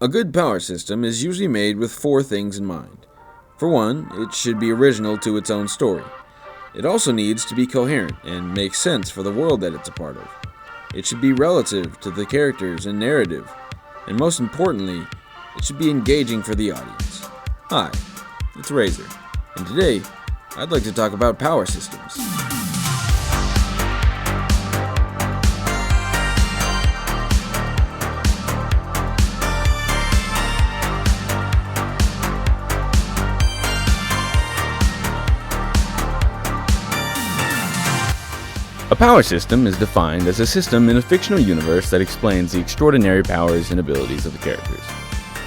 A good power system is usually made with four things in mind. For one, it should be original to its own story. It also needs to be coherent and make sense for the world that it's a part of. It should be relative to the characters and narrative. And most importantly, it should be engaging for the audience. Hi, it's Razor, and today, I'd like to talk about power systems. A power system is defined as a system in a fictional universe that explains the extraordinary powers and abilities of the characters.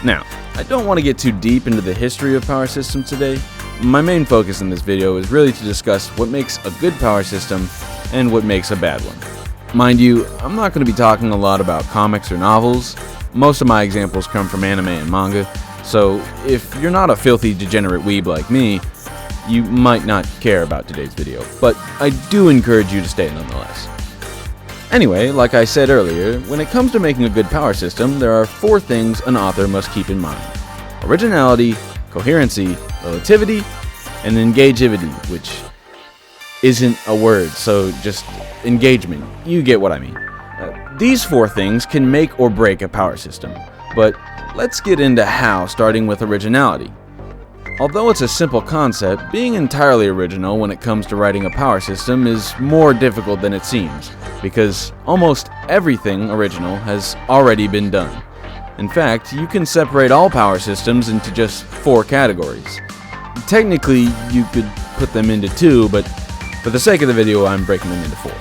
Now, I don't want to get too deep into the history of power systems today. My main focus in this video is really to discuss what makes a good power system and what makes a bad one. Mind you, I'm not going to be talking a lot about comics or novels. Most of my examples come from anime and manga, so if you're not a filthy degenerate weeb like me, you might not care about today's video, but I do encourage you to stay nonetheless. Anyway, like I said earlier, when it comes to making a good power system, there are four things an author must keep in mind: originality, coherency, relativity, and engagivity, which isn't a word, so just engagement. You get what I mean. These four things can make or break a power system, but let's get into how, starting with originality. Although it's a simple concept, being entirely original when it comes to writing a power system is more difficult than it seems, because almost everything original has already been done. In fact, you can separate all power systems into just four categories. Technically, you could put them into two, but for the sake of the video, I'm breaking them into four.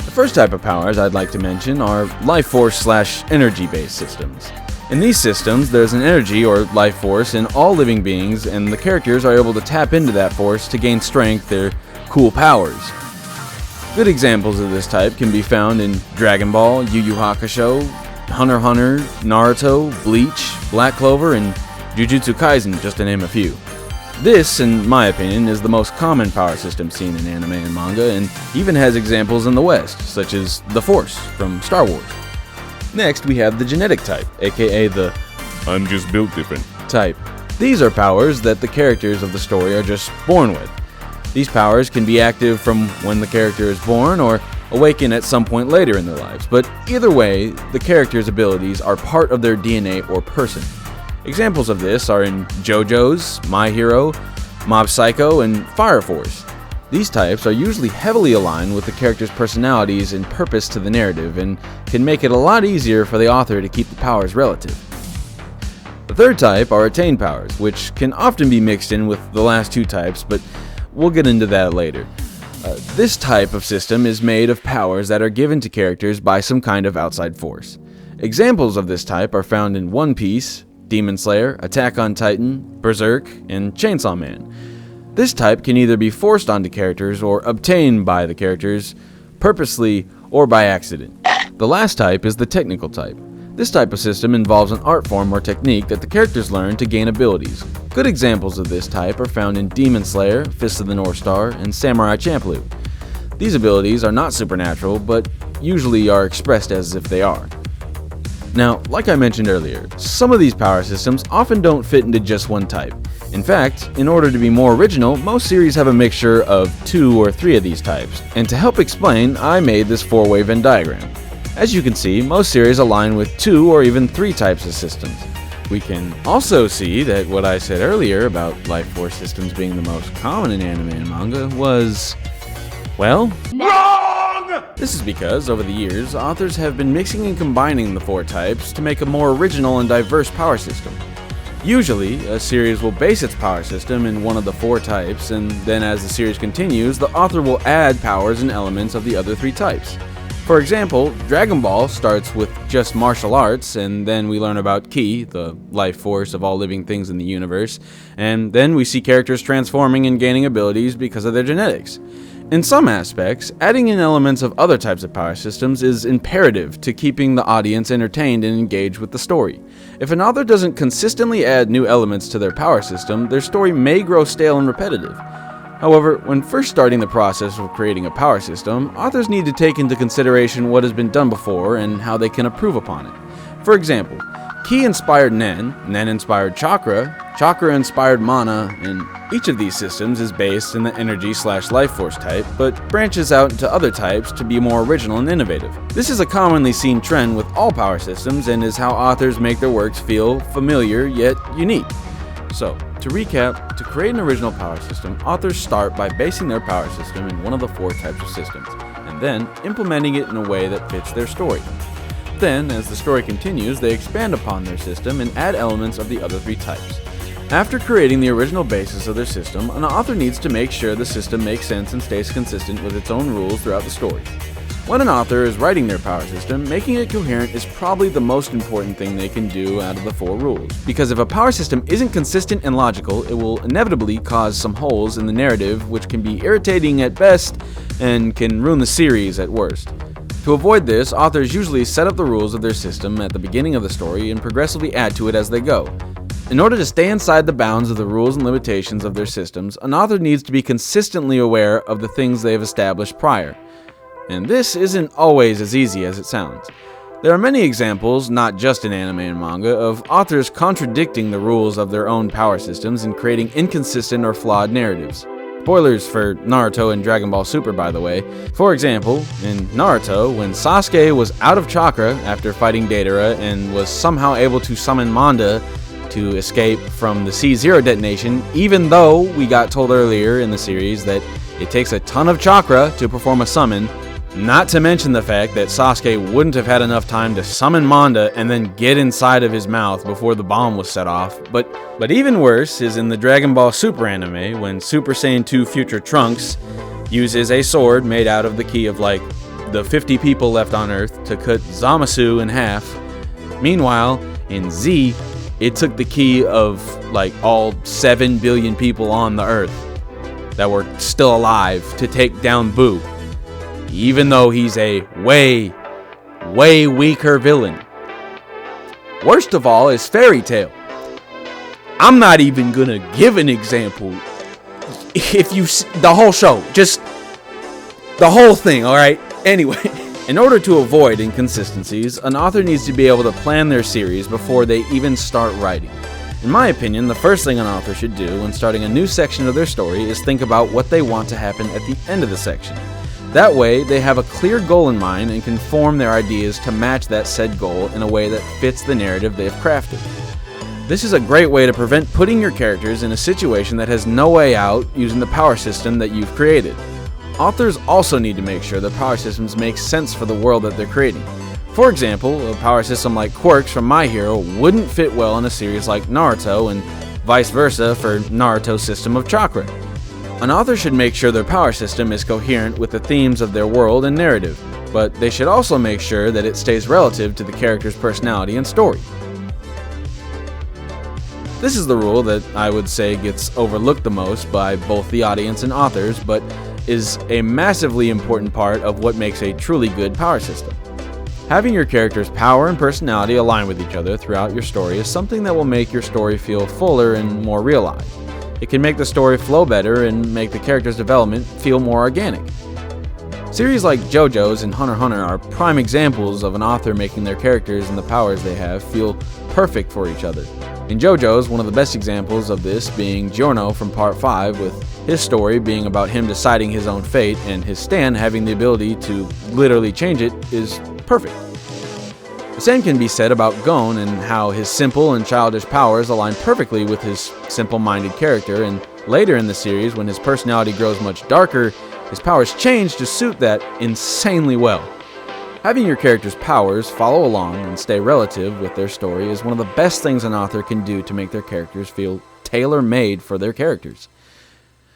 The first type of powers I'd like to mention are life force/energy-based systems. In these systems, there's an energy or life force in all living beings, and the characters are able to tap into that force to gain strength or cool powers. Good examples of this type can be found in Dragon Ball, Yu Yu Hakusho, Hunter x Hunter, Naruto, Bleach, Black Clover, and Jujutsu Kaisen, just to name a few. This, in my opinion, is the most common power system seen in anime and manga, and even has examples in the West, such as the Force from Star Wars. Next, we have the genetic type, aka the "I'm just built different" type. These are powers that the characters of the story are just born with. These powers can be active from when the character is born or awaken at some point later in their lives, but either way, the character's abilities are part of their DNA or person. Examples of this are in JoJo's, My Hero, Mob Psycho, and Fire Force. These types are usually heavily aligned with the character's personalities and purpose to the narrative, and can make it a lot easier for the author to keep the powers relative. The third type are attained powers, which can often be mixed in with the last two types, but we'll get into that later. This type of system is made of powers that are given to characters by some kind of outside force. Examples of this type are found in One Piece, Demon Slayer, Attack on Titan, Berserk, and Chainsaw Man. This type can either be forced onto characters or obtained by the characters, purposely or by accident. The last type is the technical type. This type of system involves an art form or technique that the characters learn to gain abilities. Good examples of this type are found in Demon Slayer, Fist of the North Star, and Samurai Champloo. These abilities are not supernatural, but usually are expressed as if they are. Now, like I mentioned earlier, some of these power systems often don't fit into just one type. In fact, in order to be more original, most series have a mixture of 2 or 3 of these types. And to help explain, I made this 4-way Venn diagram. As you can see, most series align with 2 or even 3 types of systems. We can also see that what I said earlier about life force systems being the most common in anime and manga was, well, wrong! This is because, over the years, authors have been mixing and combining the 4 types to make a more original and diverse power system. Usually, a series will base its power system in one of the 4 types, and then as the series continues, the author will add powers and elements of the other 3 types. For example, Dragon Ball starts with just martial arts, and then we learn about Ki, the life force of all living things in the universe, and then we see characters transforming and gaining abilities because of their genetics. In some aspects, adding in elements of other types of power systems is imperative to keeping the audience entertained and engaged with the story. If an author doesn't consistently add new elements to their power system, their story may grow stale and repetitive. However, when first starting the process of creating a power system, authors need to take into consideration what has been done before and how they can improve upon it. For example, Ki inspired Nen, Nen inspired Chakra, Chakra inspired Mana, and each of these systems is based in the energy/life force type, but branches out into other types to be more original and innovative. This is a commonly seen trend with all power systems and is how authors make their works feel familiar yet unique. So, to recap, to create an original power system, authors start by basing their power system in one of the 4 types of systems, and then implementing it in a way that fits their story. Then, as the story continues, they expand upon their system and add elements of the other 3 types. After creating the original basis of their system, an author needs to make sure the system makes sense and stays consistent with its own rules throughout the story. When an author is writing their power system, making it coherent is probably the most important thing they can do out of the 4 rules. Because if a power system isn't consistent and logical, it will inevitably cause some holes in the narrative, which can be irritating at best and can ruin the series at worst. To avoid this, authors usually set up the rules of their system at the beginning of the story and progressively add to it as they go. In order to stay inside the bounds of the rules and limitations of their systems, an author needs to be consistently aware of the things they have established prior. And this isn't always as easy as it sounds. There are many examples, not just in anime and manga, of authors contradicting the rules of their own power systems and creating inconsistent or flawed narratives. Spoilers for Naruto and Dragon Ball Super, by the way. For example, in Naruto, when Sasuke was out of chakra after fighting Deidara and was somehow able to summon Manda to escape from the C-Zero detonation, even though we got told earlier in the series that it takes a ton of chakra to perform a summon, not to mention the fact that Sasuke wouldn't have had enough time to summon Manda and then get inside of his mouth before the bomb was set off. But even worse is in the Dragon Ball Super anime, when Super Saiyan 2 Future Trunks uses a sword made out of the ki of like the 50 people left on Earth to cut Zamasu in half. Meanwhile, in Z, it took the ki of like all 7 billion people on the Earth that were still alive to take down Boo. Even though he's a way weaker villain. Worst of all is Fairy Tail. I'm not even gonna give an example. If you the whole show, just the whole thing, alright? Anyway, in order to avoid inconsistencies, an author needs to be able to plan their series before they even start writing. In my opinion, the first thing an author should do when starting a new section of their story is think about what they want to happen at the end of the section. That way, they have a clear goal in mind and can form their ideas to match that said goal in a way that fits the narrative they have crafted. This is a great way to prevent putting your characters in a situation that has no way out using the power system that you've created. Authors also need to make sure their power systems make sense for the world that they're creating. For example, a power system like Quirks from My Hero wouldn't fit well in a series like Naruto, and vice versa for Naruto's system of chakra. An author should make sure their power system is coherent with the themes of their world and narrative, but they should also make sure that it stays relative to the character's personality and story. This is the rule that I would say gets overlooked the most by both the audience and authors, but is a massively important part of what makes a truly good power system. Having your character's power and personality align with each other throughout your story is something that will make your story feel fuller and more realized. It can make the story flow better and make the character's development feel more organic. Series like JoJo's and Hunter x Hunter are prime examples of an author making their characters and the powers they have feel perfect for each other. In JoJo's, one of the best examples of this being Giorno from Part 5, with his story being about him deciding his own fate and his stand having the ability to literally change it, is perfect. The same can be said about Gon and how his simple and childish powers align perfectly with his simple-minded character, and later in the series, when his personality grows much darker, his powers change to suit that insanely well. Having your character's powers follow along and stay relative with their story is one of the best things an author can do to make their characters feel tailor-made for their characters.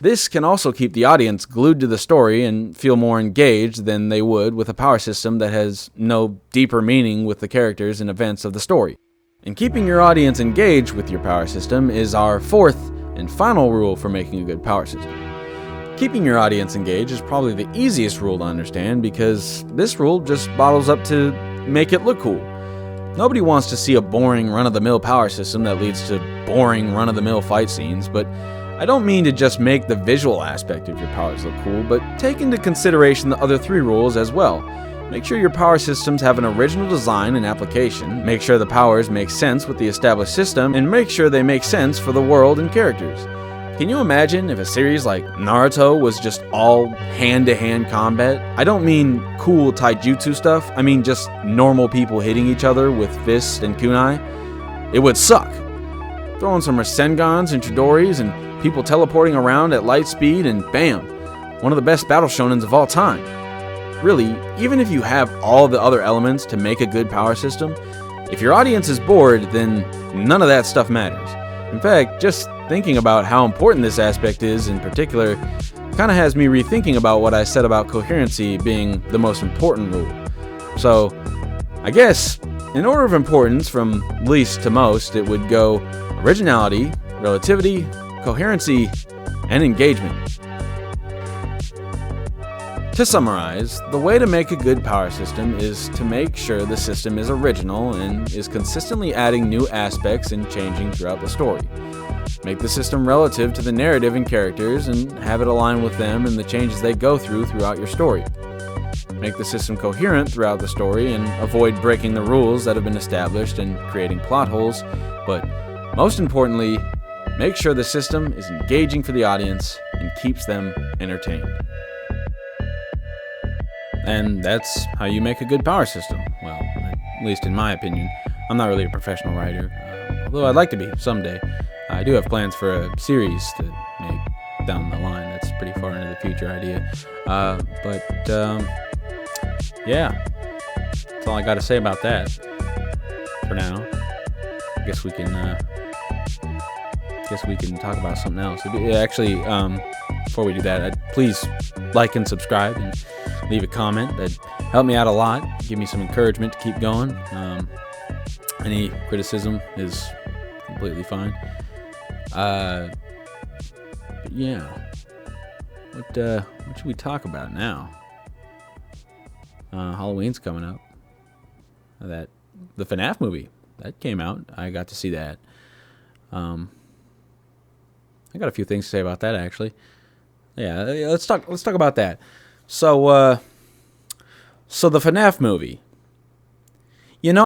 This can also keep the audience glued to the story and feel more engaged than they would with a power system that has no deeper meaning with the characters and events of the story. And keeping your audience engaged with your power system is our fourth and final rule for making a good power system. Keeping your audience engaged is probably the easiest rule to understand because this rule just bottles up to make it look cool. Nobody wants to see a boring run-of-the-mill power system that leads to boring run-of-the-mill fight scenes, but I don't mean to just make the visual aspect of your powers look cool, but take into consideration the other three rules as well. Make sure your power systems have an original design and application, make sure the powers make sense with the established system, and make sure they make sense for the world and characters. Can you imagine if a series like Naruto was just all hand-to-hand combat? I don't mean cool taijutsu stuff, I mean just normal people hitting each other with fists and kunai. It would suck. Throw in some Rasengans and Chidoris and people teleporting around at light speed and bam, one of the best battle shonens of all time. Really, even if you have all the other elements to make a good power system, if your audience is bored, then none of that stuff matters. In fact, just thinking about how important this aspect is in particular kind of has me rethinking about what I said about coherency being the most important rule. So, I guess, in order of importance from least to most, it would go originality, relativity, coherency, and engagement. To summarize, the way to make a good power system is to make sure the system is original and is consistently adding new aspects and changing throughout the story. Make the system relative to the narrative and characters and have it align with them and the changes they go through throughout your story. Make the system coherent throughout the story and avoid breaking the rules that have been established and creating plot holes, but most importantly, make sure the system is engaging for the audience and keeps them entertained. And that's how you make a good power system. Well, at least in my opinion. I'm not really a professional writer, although I'd like to be someday. I do have plans for a series to make down the line. That's pretty far into the future idea. Yeah. That's all I got to say about that for now. I guess we can talk about something else. Actually, before we do that, please like and subscribe and leave a comment. That'd help me out a lot. Give me some encouragement to keep going. Any criticism is completely fine. But yeah, what should we talk about now? Halloween's coming up. The FNAF movie that came out. I got to see that. I got a few things to say about that actually. Yeah, let's talk about that. So the FNAF movie. You know,